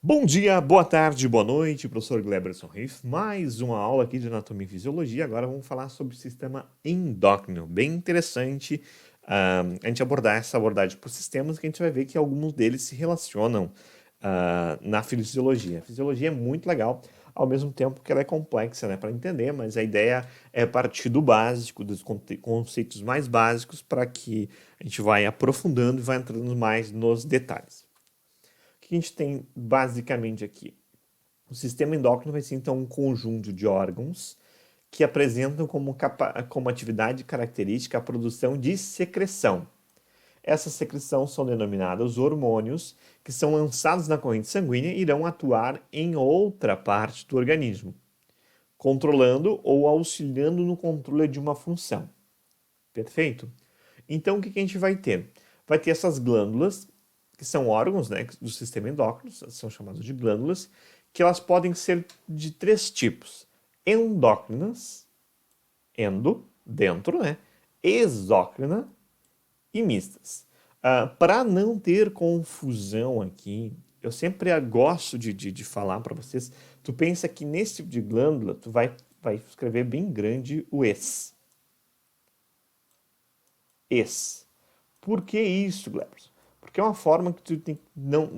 Bom dia, boa tarde, boa noite, professor Gleberson Riff. Mais uma aula aqui de Anatomia e Fisiologia. Agora vamos falar sobre o sistema endócrino. Bem interessante a gente abordar essa abordagem por sistemas, que a gente vai ver que alguns deles se relacionam na fisiologia. A fisiologia é muito legal, ao mesmo tempo que ela é complexa, né, para entender, mas a ideia é partir do básico, dos conceitos mais básicos, para que a gente vai aprofundando e vai entrando mais nos detalhes. O que a gente tem basicamente aqui? O sistema endócrino vai ser então um conjunto de órgãos que apresentam como atividade característica a produção de secreção. Essas secreções são denominadas hormônios, que são lançados na corrente sanguínea e irão atuar em outra parte do organismo, controlando ou auxiliando no controle de uma função. Perfeito? Então, o que a gente vai ter? Vai ter essas glândulas, que são órgãos, né, do sistema endócrino, são chamados de glândulas, que elas podem ser de três tipos: endócrinas, endo, dentro, né, exócrina e mistas. Para não ter confusão aqui, eu sempre gosto de falar para vocês, tu pensa que nesse tipo de glândula, tu vai escrever bem grande o es. Es. Por que isso, Gleberson? Porque é uma forma que tu tem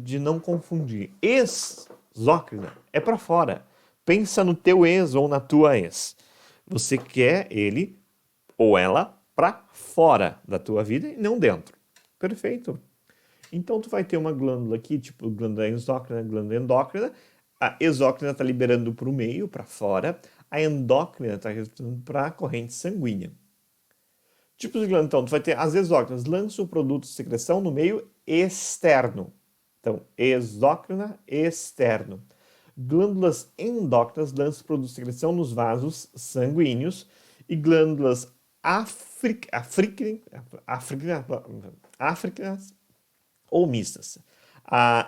de não confundir. Exócrina é para fora. Pensa no teu ex ou na tua ex. Você quer ele ou ela para fora da tua vida e não dentro. Perfeito. Então tu vai ter uma glândula aqui, tipo glândula exócrina, glândula endócrina. A exócrina está liberando para o meio, para fora. A endócrina está liberando para a corrente sanguínea. Tipos de glândula, então, tu vai ter as exócrinas, lançam o produto de secreção no meio externo. Então, exócrina, externo. Glândulas endócrinas lançam o produto de secreção nos vasos sanguíneos e glândulas africanas ou mistas.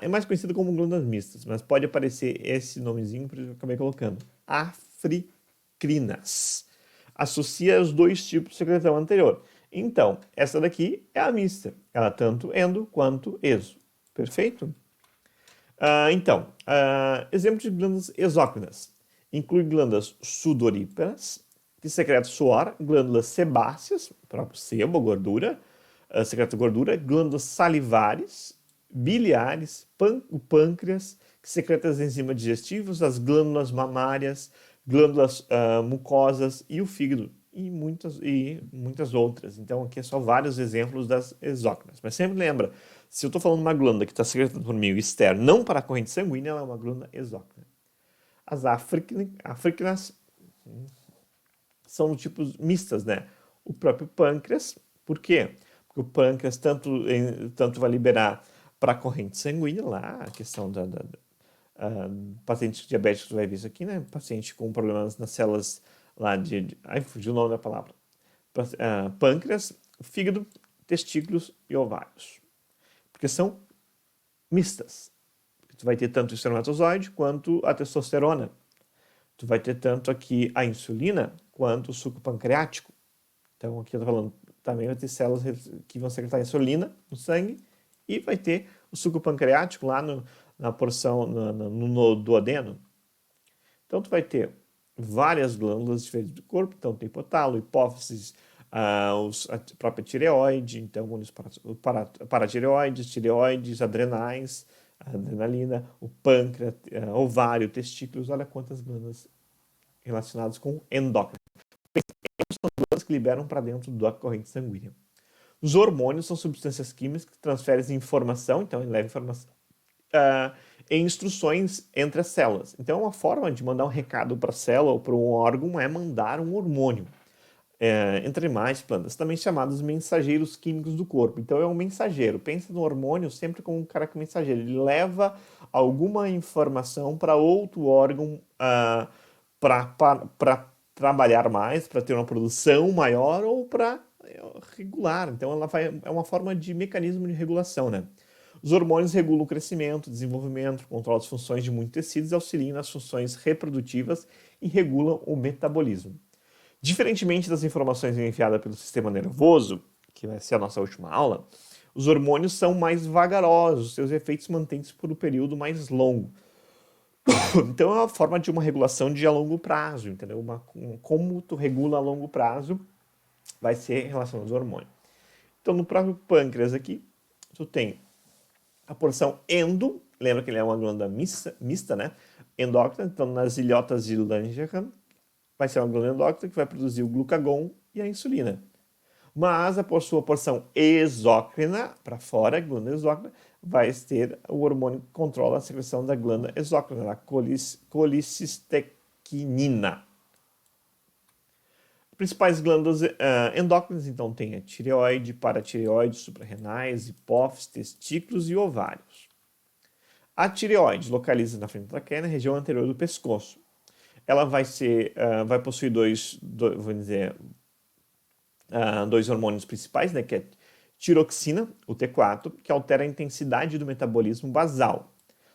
É mais conhecido como glândulas mistas, mas pode aparecer esse nomezinho que eu acabei colocando. Africrinas. Associa os dois tipos de secreção anterior. Então, essa daqui é a mista. Ela tanto endo quanto exo. Perfeito? Exemplo de glândulas exócrinas. Inclui glândulas sudoríparas, que secretam suor, glândulas sebáceas, próprio sebo, gordura, secreta gordura, glândulas salivares, biliares, o pâncreas, que secreta as enzimas digestivas, as glândulas mamárias, glândulas mucosas e o fígado, e muitas outras. Então, aqui é só vários exemplos das exócrinas. Mas sempre lembra, se eu estou falando de uma glândula que está secretada por meio externo, não para a corrente sanguínea, ela é uma glândula exócrina. As africanas são tipos mistas, né? O próprio pâncreas, por quê? Porque o pâncreas tanto vai liberar para a corrente sanguínea, lá a questão paciente diabético, tu vai ver isso aqui, né? Paciente com problemas nas células lá ai, fugiu o nome da palavra. Pâncreas, fígado, testículos e ovários. Porque são mistas. Tu vai ter tanto o espermatozoide quanto a testosterona. Tu vai ter tanto aqui a insulina quanto o suco pancreático. Então, aqui eu estou falando, também vai ter células que vão secretar insulina no sangue e vai ter o suco pancreático lá na porção, no duodeno. Então, tu vai ter várias glândulas diferentes do corpo. Então, tem hipotálamo, hipófise, a própria tireoide, então, paratireoides, tireoides, adrenais, adrenalina, o pâncreas, ovário, testículos. Olha quantas glândulas relacionadas com endócrino. São glândulas que liberam para dentro da corrente sanguínea. Os hormônios são substâncias químicas que transferem informação, então ele leva informação, em instruções entre as células. Então, uma forma de mandar um recado para a célula ou para um órgão é mandar um hormônio. Entre animais e plantas, também chamados mensageiros químicos do corpo. Então, é um mensageiro. Pensa no hormônio sempre como um cara que é mensageiro. Ele leva alguma informação para outro órgão para trabalhar mais, para ter uma produção maior ou para regular. Então, é uma forma de mecanismo de regulação, né? Os hormônios regulam o crescimento, desenvolvimento, controlam as funções de muitos tecidos, auxiliam nas funções reprodutivas e regulam o metabolismo. Diferentemente das informações enviadas pelo sistema nervoso, que vai ser a nossa última aula, Os hormônios são mais vagarosos, seus efeitos mantêm-se por um período mais longo. Então é uma forma de uma regulação de a longo prazo, entendeu? Como tu regula a longo prazo vai ser em relação aos hormônios. Então no próprio pâncreas aqui, tu tem a porção endo, lembra que ele é uma glândula mista, né? Endócrina, então nas ilhotas de Langerhans vai ser uma glândula endócrina que vai produzir o glucagon e a insulina. Mas a sua porção exócrina, para fora, a glândula exócrina, vai ter o hormônio que controla a secreção da glândula exócrina, a colicistequinina. Principais glândulas endócrinas, então, tem a tireoide, paratireoide, suprarrenais, hipófise, testículos e ovários. A tireoide localiza na frente da traqueia, na região anterior do pescoço. Ela vai possuir dois hormônios principais, né, que é tiroxina, o T4, que altera a intensidade do metabolismo basal.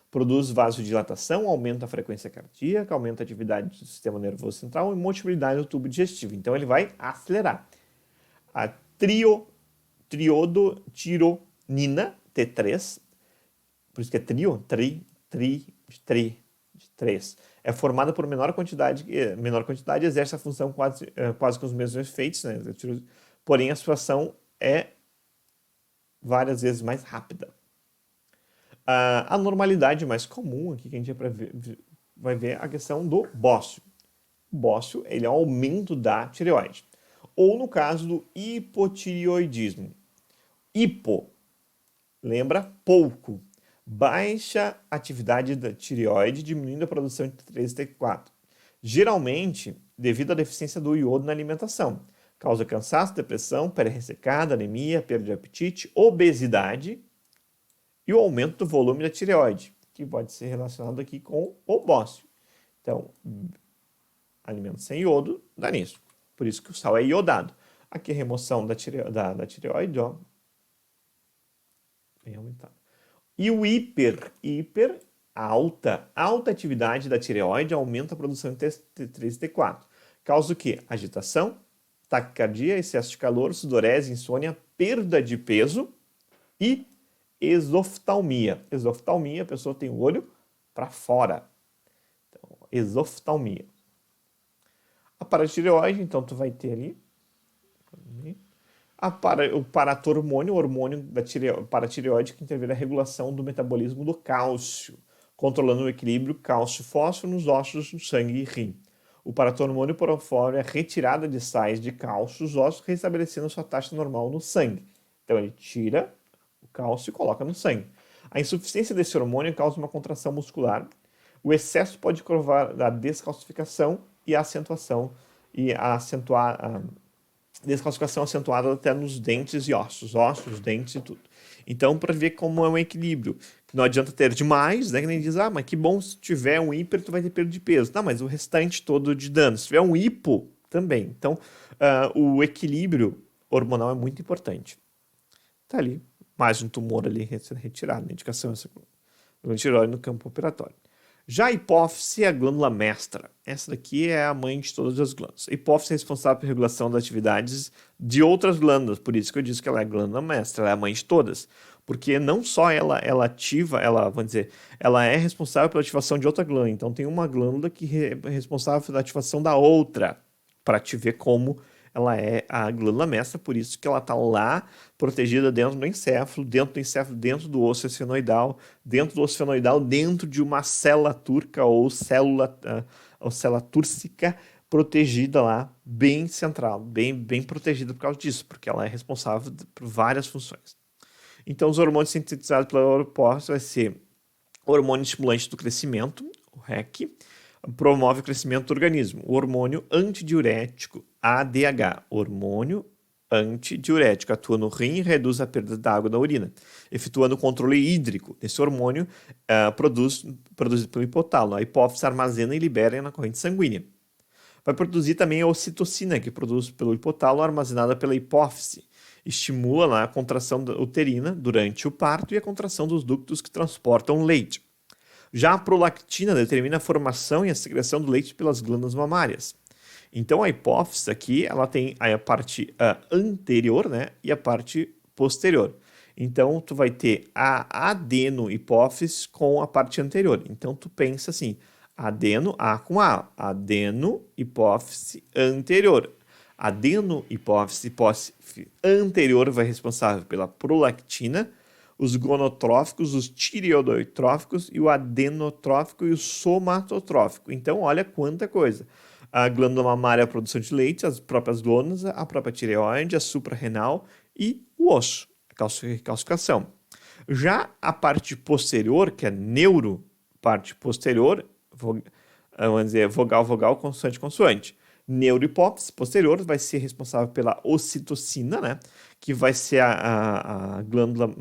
Produz vasodilatação, aumenta a frequência cardíaca, aumenta a atividade do sistema nervoso central e motilidade do tubo digestivo. Então ele vai acelerar. A triodotironina, T3, por isso que é três, é formada por menor quantidade e exerce a função quase com os mesmos efeitos, né? Porém a situação é várias vezes mais rápida. A normalidade mais comum aqui que a gente vai ver a questão do bócio. O bócio, ele é o aumento da tireoide. Ou no caso do hipotireoidismo. Hipo, lembra? Pouco. Baixa atividade da tireoide, diminuindo a produção de T3 e T4. Geralmente, devido à deficiência do iodo na alimentação. Causa cansaço, depressão, pele ressecada, anemia, perda de apetite, obesidade e o aumento do volume da tireoide, que pode ser relacionado aqui com o bócio. Então, alimento sem iodo dá nisso. Por isso que o sal é iodado. Aqui a remoção da tireoide, ó, bem aumentado. E o alta atividade da tireoide aumenta a produção de T3 e T4. Causa o quê? Agitação, taquicardia, excesso de calor, sudorese, insônia, perda de peso e exoftalmia. Exoftalmia, a pessoa tem o olho para fora. Então, exoftalmia. A paratireoide, então, tu vai ter ali o paratormônio, o hormônio da paratireoide que intervém na regulação do metabolismo do cálcio, controlando o equilíbrio cálcio-fósforo nos ossos, no sangue e rim. O paratormônio promove a retirada de sais de cálcio dos ossos, restabelecendo sua taxa normal no sangue. Então ele tira o cálcio e coloca no sangue. A insuficiência desse hormônio causa uma contração muscular. O excesso pode provocar a descalcificação e a acentuação descalcificação acentuada até nos dentes e ossos, dentes e tudo. Então, para ver como é um equilíbrio. Não adianta ter demais, né? Que nem diz, mas que bom se tiver um hiper, tu vai ter perda de peso. Não, mas o restante todo de dano. Se tiver um hipo, também. Então, o equilíbrio hormonal é muito importante. Tá ali, mais um tumor ali retirado. A indicação é essa glândula tireoide no campo operatório. Já a hipófise é a glândula mestra. Essa daqui é a mãe de todas as glândulas. A hipófise é responsável pela regulação das atividades de outras glândulas. Por isso que eu disse que ela é a glândula mestra, ela é a mãe de todas. Porque não só ela ativa, ela é responsável pela ativação de outra glândula. Então tem uma glândula que é responsável pela ativação da outra, para te ver como ela é a glândula mestra, por isso que ela está lá protegida dentro do encéfalo, dentro do osso esfenoidal, dentro de uma célula turca ou célula túrcica protegida lá, bem central, bem protegida por causa disso, porque ela é responsável por várias funções. Então, os hormônios sintetizados pela hipófise vai ser hormônio estimulante do crescimento, o REC, promove o crescimento do organismo. O hormônio antidiurético, ADH, hormônio antidiurético, atua no rim e reduz a perda da água da urina, efetuando o controle hídrico. Esse hormônio produzido pelo hipotálamo. A hipófise armazena e libera na corrente sanguínea. Vai produzir também a ocitocina, que é produz pelo hipotálamo, armazenada pela hipófise. Estimula a contração uterina durante o parto e a contração dos ductos que transportam leite. Já a prolactina determina a formação e a secreção do leite pelas glândulas mamárias. Então a hipófise aqui ela tem a parte anterior, né, e a parte posterior. Então, tu vai ter a adenohipófise com a parte anterior. Então, tu pensa assim, adeno, A com A, adenohipófise anterior. Adenohipófise anterior vai responsável pela prolactina, os gonotróficos, os tireoidotróficos e o adenotrófico e o somatotrófico. Então, olha quanta coisa. A glândula mamária, a produção de leite, as próprias glândulas, a própria tireoide, a suprarrenal e o osso, a calcificação. Já a parte posterior, que é neuro, parte posterior, vamos dizer, vogal, vogal, consoante, consoante. Neurohipófise posterior vai ser responsável pela ocitocina, né? Que vai ser a glândula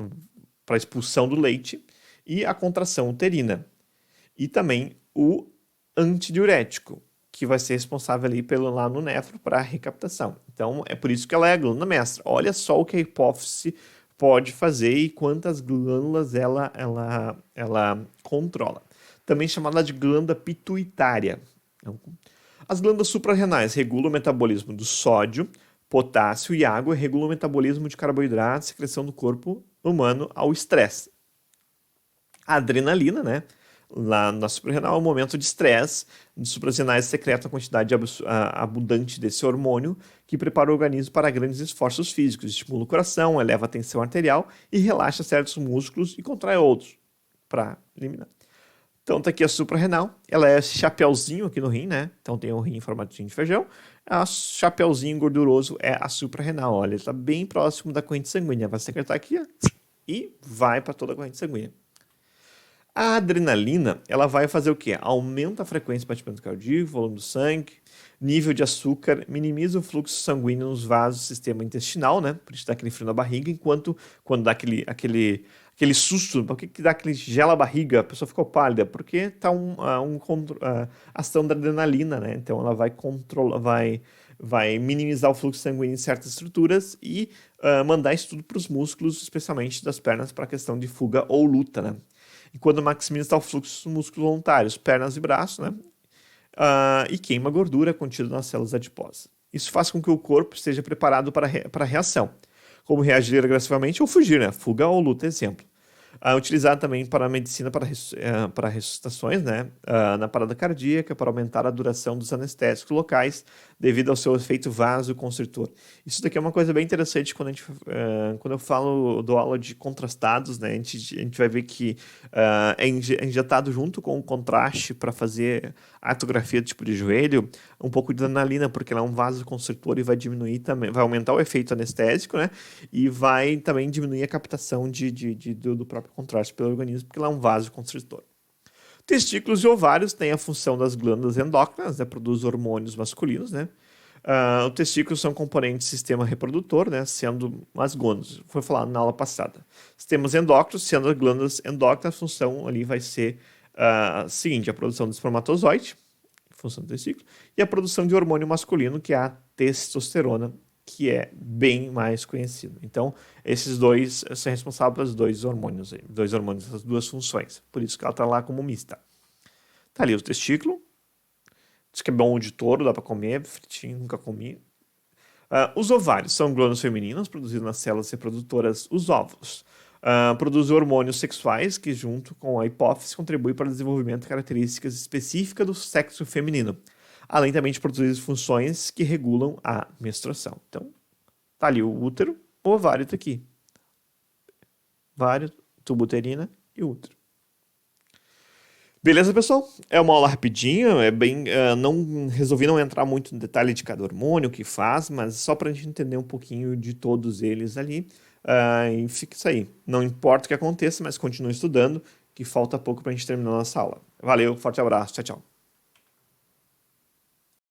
para expulsão do leite e a contração uterina. E também o antidiurético, que vai ser responsável ali pelo lá no nefro para a recaptação. Então, é por isso que ela é a glândula mestra. Olha só o que a hipófise pode fazer e quantas glândulas ela controla. Também chamada de glândula pituitária. As glândulas suprarrenais regulam o metabolismo do sódio, potássio e água e regulam o metabolismo de carboidratos, secreção do corpo humano ao estresse. A adrenalina, né? Lá na suprarrenal, é um momento de estresse. Os suprarrenais secretam a quantidade abundante desse hormônio que prepara o organismo para grandes esforços físicos, estimula o coração, eleva a tensão arterial e relaxa certos músculos e contrai outros para eliminar. Então tá aqui a suprarrenal, ela é esse chapeuzinho aqui no rim, né? Então tem um rim em formatinho de feijão. A chapeuzinho gorduroso é a suprarrenal, olha, está bem próximo da corrente sanguínea. Vai secretar aqui, ó, e vai para toda a corrente sanguínea. A adrenalina, ela vai fazer o quê? Aumenta a frequência do batimento cardíaco, volume do sangue, nível de açúcar, minimiza o fluxo sanguíneo nos vasos do sistema intestinal, né? Por isso dá aquele frio na barriga, enquanto quando dá aquele susto, por que dá aquele gela a barriga, a pessoa ficou pálida? Porque tá ação da adrenalina, né? Então ela vai controlar, vai minimizar o fluxo sanguíneo em certas estruturas e mandar isso tudo para os músculos, especialmente das pernas, para a questão de fuga ou luta, né? E quando maximiza o fluxo dos músculos voluntários, pernas e braços, né? E queima a gordura contida nas células adiposas. Isso faz com que o corpo esteja preparado para a reação, como reagir agressivamente ou fugir, né? Fuga ou luta, exemplo. Utilizado também para a medicina para ressuscitações, né? Na parada cardíaca, para aumentar a duração dos anestésicos locais, devido ao seu efeito vasoconstritor. Isso daqui é uma coisa bem interessante quando eu dou aula de contrastados, né? A gente vai ver que é injetado junto com o contraste para fazer a artrografia do tipo de joelho, um pouco de adrenalina, porque ela é um vasoconstritor e vai diminuir também, vai aumentar o efeito anestésico, né? E vai também diminuir a captação do próprio contraste pelo organismo, porque ela é um vasoconstritor. Testículos e ovários têm a função das glândulas endócrinas, né? Produz hormônios masculinos, né? Os testículos são componentes do sistema reprodutor, né? Sendo as glândulas, foi falado na aula passada. Sistemas endócrinos, sendo as glândulas endócrinas, a função ali vai ser seguinte, a produção do espermatozoide, função do testículo, e a produção de hormônio masculino, que é a testosterona, que é bem mais conhecido. Então, esses dois são responsáveis pelos dois hormônios, essas duas funções. Por isso que ela está lá como mista. Tá ali o testículo. Diz que é bom de touro, dá para comer, fritinho, nunca comi. Os ovários são glândulas femininas produzidas nas células reprodutoras, os óvulos. Produzem hormônios sexuais que, junto com a hipófise, contribuem para o desenvolvimento de características específicas do sexo feminino, além também de produzir funções que regulam a menstruação. Então, tá ali o útero, o ovário tá aqui. Ovário, tubo uterina e útero. Beleza, pessoal? É uma aula rapidinha, resolvi não entrar muito no detalhe de cada hormônio, o que faz, mas só para a gente entender um pouquinho de todos eles ali. E fica isso aí. Não importa o que aconteça, mas continue estudando, que falta pouco para a gente terminar a nossa aula. Valeu, forte abraço, tchau, tchau.